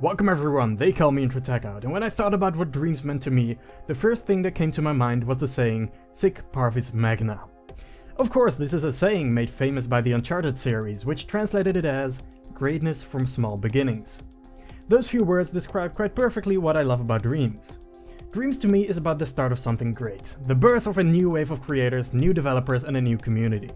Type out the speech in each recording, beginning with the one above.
Welcome everyone, they call me Intrattackout, and when I thought about what dreams meant to me, the first thing that came to my mind was the saying, Sic parvis magna. Of course, this is a saying made famous by the Uncharted series, which translated it as, greatness from small beginnings. Those few words describe quite perfectly what I love about dreams. Dreams to me is about the start of something great, the birth of a new wave of creators, new developers and a new community.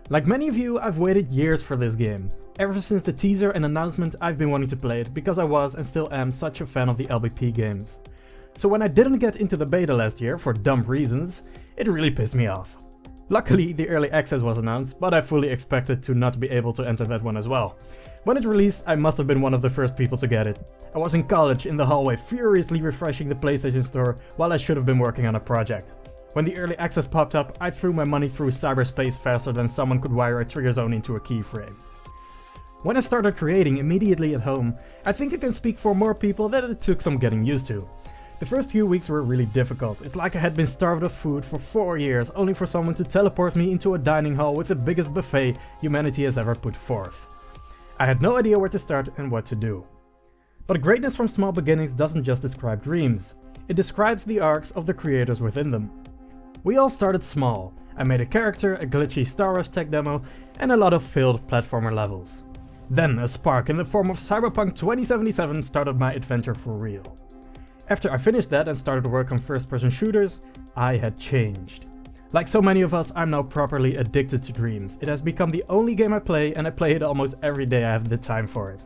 Like many of you, I've waited years for this game. Ever since the teaser and announcement, I've been wanting to play it because I was and still am such a fan of the LBP games. So when I didn't get into the beta last year for dumb reasons, it really pissed me off. Luckily, the early access was announced, but I fully expected to not be able to enter that one as well. When it released, I must have been one of the first people to get it. I was in college in the hallway furiously refreshing the PlayStation Store while I should have been working on a project. When the early access popped up, I threw my money through cyberspace faster than someone could wire a trigger zone into a keyframe. When I started creating immediately at home, I think I can speak for more people that it took some getting used to. The first few weeks were really difficult. It's like I had been starved of food for 4 years only for someone to teleport me into a dining hall with the biggest buffet humanity has ever put forth. I had no idea where to start and what to do. But greatness from small beginnings doesn't just describe dreams. It describes the arcs of the creators within them. We all started small. I made a character, a glitchy Star Wars tech demo, and a lot of failed platformer levels. Then a spark in the form of Cyberpunk 2077 started my adventure for real. After I finished that and started work on first-person shooters, I had changed. Like so many of us, I'm now properly addicted to dreams. It has become the only game I play, and I play it almost every day I have the time for it.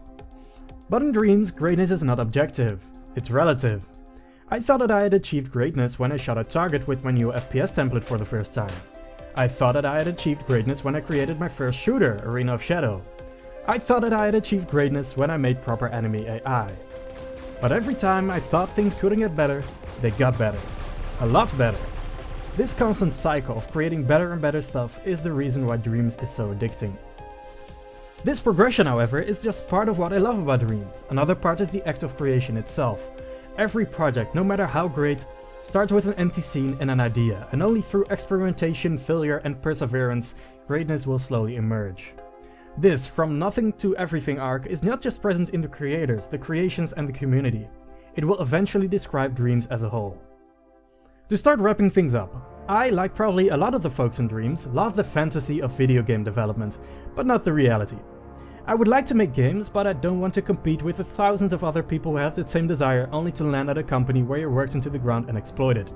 But in dreams, greatness is not objective, it's relative. I thought that I had achieved greatness when I shot a target with my new FPS template for the first time. I thought that I had achieved greatness when I created my first shooter, Arena of Shadow. I thought that I had achieved greatness when I made proper enemy AI. But every time I thought things couldn't get better, they got better. A lot better. This constant cycle of creating better and better stuff is the reason why dreams is so addicting. This progression, however, is just part of what I love about dreams. Another part is the act of creation itself. Every project, no matter how great, starts with an empty scene and an idea, and only through experimentation, failure and perseverance, greatness will slowly emerge. This from nothing to everything arc is not just present in the creators, the creations and the community. It will eventually describe dreams as a whole. To start wrapping things up, I, like probably a lot of the folks in dreams, love the fantasy of video game development, but not the reality. I would like to make games, but I don't want to compete with the thousands of other people who have the same desire only to land at a company where you're worked into the ground and exploited.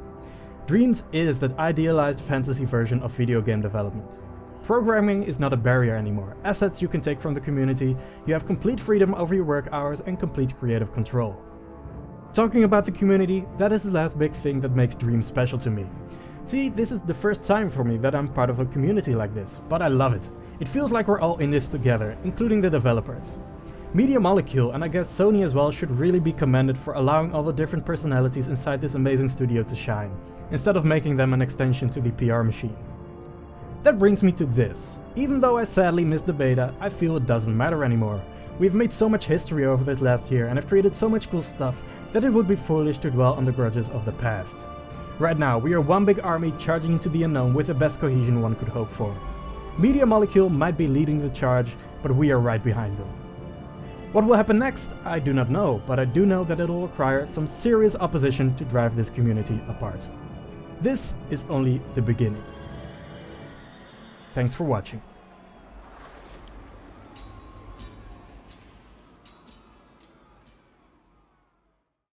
Dreams is that idealized fantasy version of video game development. Programming is not a barrier anymore. Assets you can take from the community, you have complete freedom over your work hours and complete creative control. Talking about the community, that is the last big thing that makes Dreams special to me. See, this is the first time for me that I'm part of a community like this, but I love it. It feels like we're all in this together, including the developers. Media Molecule, and I guess Sony as well, should really be commended for allowing all the different personalities inside this amazing studio to shine, instead of making them an extension to the PR machine. That brings me to this. Even though I sadly missed the beta, I feel it doesn't matter anymore. We've made so much history over this last year and have created so much cool stuff that it would be foolish to dwell on the grudges of the past. Right now, we are one big army charging into the unknown with the best cohesion one could hope for. Media Molecule might be leading the charge, but we are right behind them. What will happen next? I do not know, but I do know that it will require some serious opposition to drive this community apart. This is only the beginning. Thanks for watching.